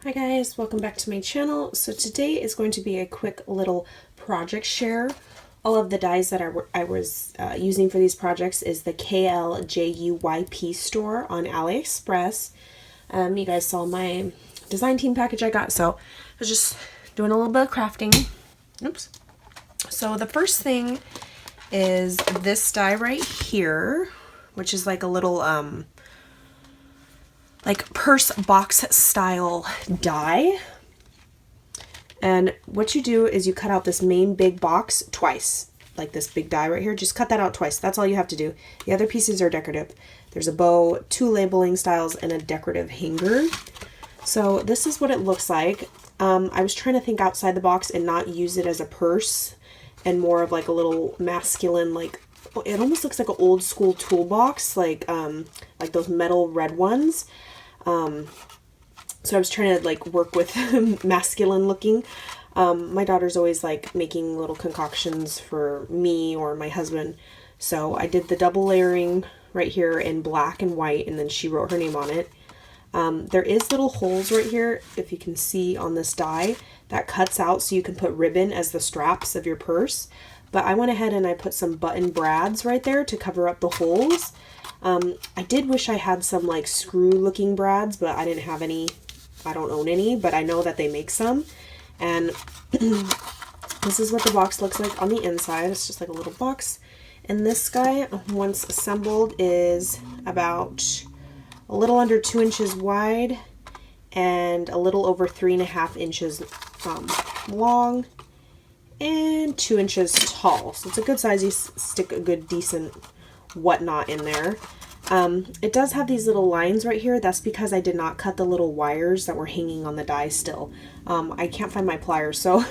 Hi guys, welcome back to my channel. So today is going to be a quick little project share. All of the dies that I was using for these projects is the KLJUYP store on AliExpress. You guys saw my design team package I got, so I was just doing a little bit of crafting. Oops. So the first thing is this die right here, which is like a little like purse box style die. And what you do is you cut out this main big box twice, like this big die right here. Just cut that out twice. That's all you have to do. The other pieces are decorative. There's a bow, 2 labeling styles, and a decorative hanger. So this is what it looks like. I was trying to think outside the box and not use it as a purse and more of like a little masculine, like it almost looks like an old school toolbox, like those metal red ones. So I was trying to like work with masculine looking. My daughter's always like making little concoctions for me or my husband. So I did the double layering right here in black and white, and then she wrote her name on it. There is little holes right here, if you can see on this die, that cuts out so you can put ribbon as the straps of your purse. But I went ahead and I put some button brads right there to cover up the holes. I did wish I had some like screw looking brads, but I didn't have any. I don't own any, but I know that they make some. And this is what the box looks like on the inside. It's just like a little box. And this guy, once assembled, is about a little under 2 inches wide and a little over 3.5 inches long and 2 inches tall. So it's a good size. You stick a good decent whatnot in there. It does have these little lines right here. That's because I did not cut the little wires that were hanging on the die still. I can't find my pliers, so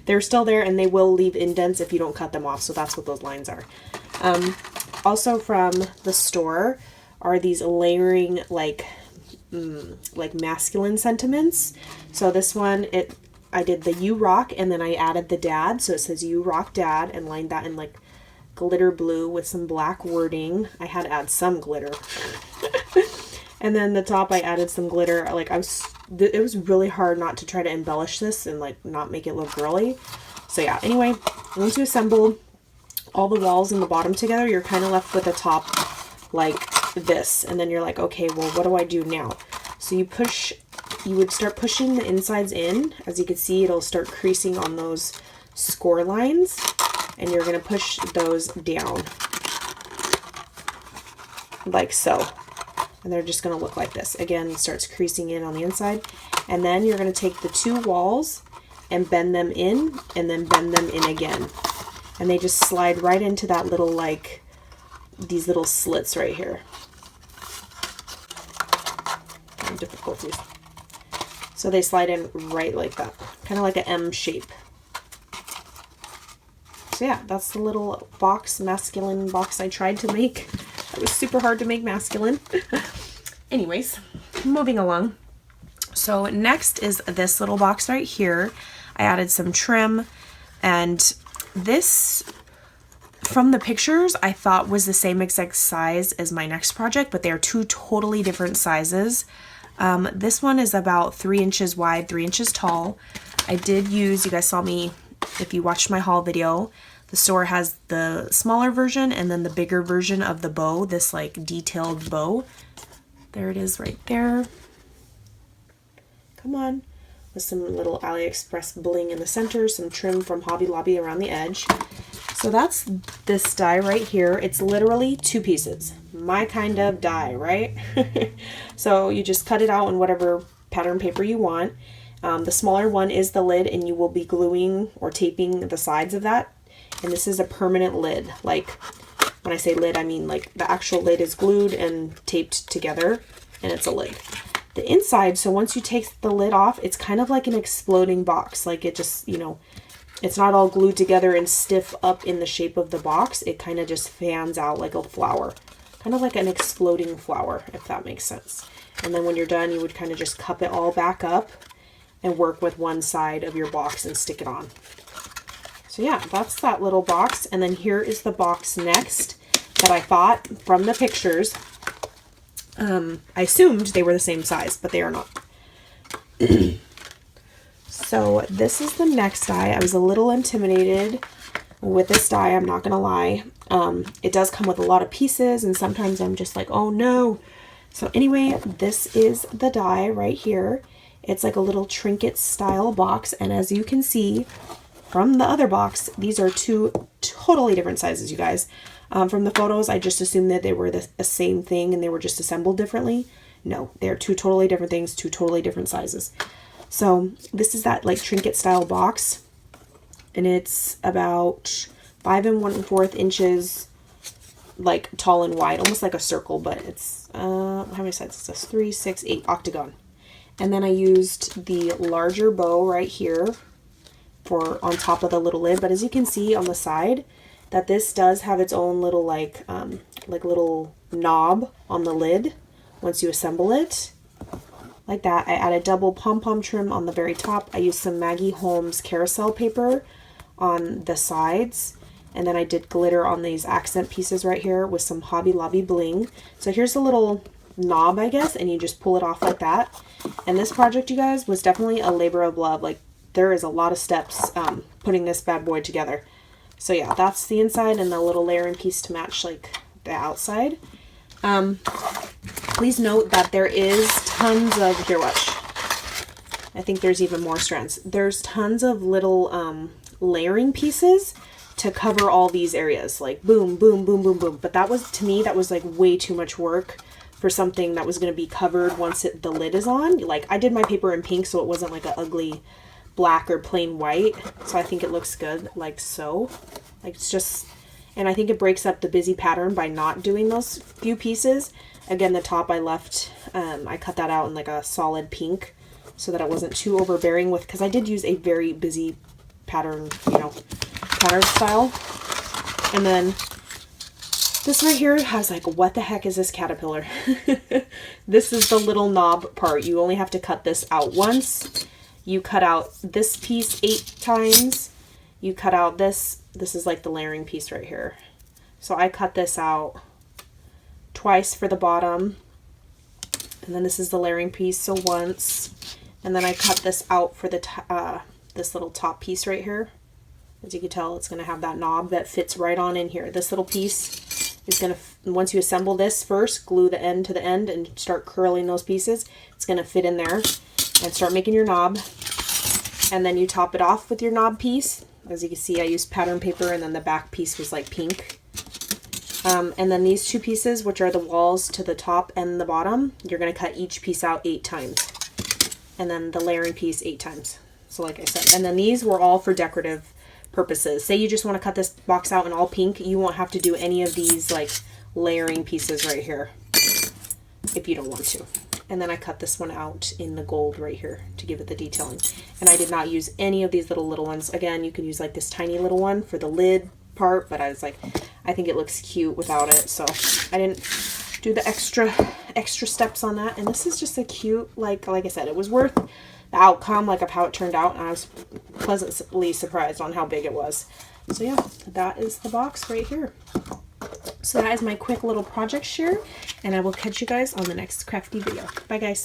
they're still there, and they will leave indents if you don't cut them off. So that's what those lines are. Also from the store are these layering like masculine sentiments. So this one, I did the You Rock, and then I added the dad. So it says You Rock Dad, and lined that in like glitter blue with some black wording. I had to add some glitter. And then the top I added some glitter. Like it was really hard not to try to embellish this and like not make it look girly. So yeah, anyway, once you assemble all the walls and the bottom together, you're kind of left with a top like this. And then you're like, okay, well, what do I do now? So you would start pushing the insides in. As you can see, it'll start creasing on those score lines. And you're going to push those down like so. And they're just going to look like this. Again, it starts creasing in on the inside. And then you're going to take the 2 walls and bend them in, and then bend them in again. And they just slide right into that little, like, these little slits right here. Difficulties. So they slide in right like that. Kind of like an M shape. So yeah, that's the little box, masculine box I tried to make. It was super hard to make masculine. Anyways, moving along. So next is this little box right here. I added some trim, and this, from the pictures, I thought was the same exact size as my next project, but they are 2 totally different sizes. This one is about 3 inches wide, 3 inches tall. I did use, you guys saw me, if you watched my haul video, the store has the smaller version and then the bigger version of the bow, this like detailed bow. There it is right there. Come on. With some little AliExpress bling in the center, some trim from Hobby Lobby around the edge. So that's this die right here. It's literally 2 pieces. My kind of die, right? So you just cut it out in whatever pattern paper you want. The smaller one is the lid, and you will be gluing or taping the sides of that. And this is a permanent lid. Like, when I say lid, I mean like the actual lid is glued and taped together, and it's a lid. The inside, so once you take the lid off, it's kind of like an exploding box. Like it just, you know, it's not all glued together and stiff up in the shape of the box. It kind of just fans out like a flower. Kind of like an exploding flower, if that makes sense. And then when you're done, you would kind of just cup it all back up and work with one side of your box and stick it on. So yeah, that's that little box. And then here is the box next that I thought from the pictures. I assumed they were the same size, but they are not. So this is the next die. I was a little intimidated with this die, I'm not gonna lie. It does come with a lot of pieces, and sometimes I'm just like, oh no. So anyway, this is the die right here. It's like a little trinket style box, and as you can see from the other box, these are two totally different sizes, you guys. From the photos, I just assumed that they were the same thing and they were just assembled differently. No, they're two totally different things, two totally different sizes. So this is that like trinket style box, and it's about 5 1/4 inches, like tall and wide, almost like a circle, but it's how many sides is this? 3, 6, 8 octagon. And then I used the larger bow right here for on top of the little lid, but as you can see on the side, that this does have its own little like little knob on the lid once you assemble it. Like that. I added double pom-pom trim on the very top. I used some Maggie Holmes carousel paper on the sides, and then I did glitter on these accent pieces right here with some Hobby Lobby bling. So here's a little knob, I guess, and you just pull it off like that. And this project, you guys, was definitely a labor of love. Like, there is a lot of steps putting this bad boy together. So yeah, that's the inside, and the little layering piece to match like the outside. Please note that there is tons of, here, watch. I think there's even more strands. There's tons of little layering pieces to cover all these areas, like boom, boom, boom, boom, boom. But that was, to me, that was like way too much work for something that was going to be covered once the lid is on. Like, I did my paper in pink, so it wasn't like an ugly black or plain white. So I think it looks good like so. Like, it's just, and I think it breaks up the busy pattern by not doing those few pieces. Again, the top I left, I cut that out in like a solid pink so that it wasn't too overbearing with, because I did use a very busy pattern, you know, pattern style. And then this right here has like, what the heck is this caterpillar? This is the little knob part. You only have to cut this out once. You cut out this piece 8 times. You cut out this. This is like the layering piece right here. So I cut this out twice for the bottom. And then this is the layering piece, so once. And then I cut this out for the this little top piece right here. As you can tell, it's going to have that knob that fits right on in here. This little piece is going to, once you assemble this first, glue the end to the end and start curling those pieces, it's going to fit in there and start making your knob. And then you top it off with your knob piece. As you can see, I used pattern paper, and then the back piece was like pink. And then these two pieces, which are the walls to the top and the bottom, you're going to cut each piece out 8 times. And then the layering piece 8 times. So like I said, and then these were all for decorative purposes. Say you just want to cut this box out in all pink, you won't have to do any of these like layering pieces right here if you don't want to. And then I cut this one out in the gold right here to give it the detailing. And I did not use any of these little ones. Again, you can use like this tiny little one for the lid part, but I was like, I think it looks cute without it, so I didn't do the extra steps on that. And this is just a cute, like I said, it was worth the outcome, like of how it turned out, and I was pleasantly surprised on how big it was. So yeah, that is the box right here. So that is my quick little project share, and I will catch you guys on the next crafty video. Bye guys.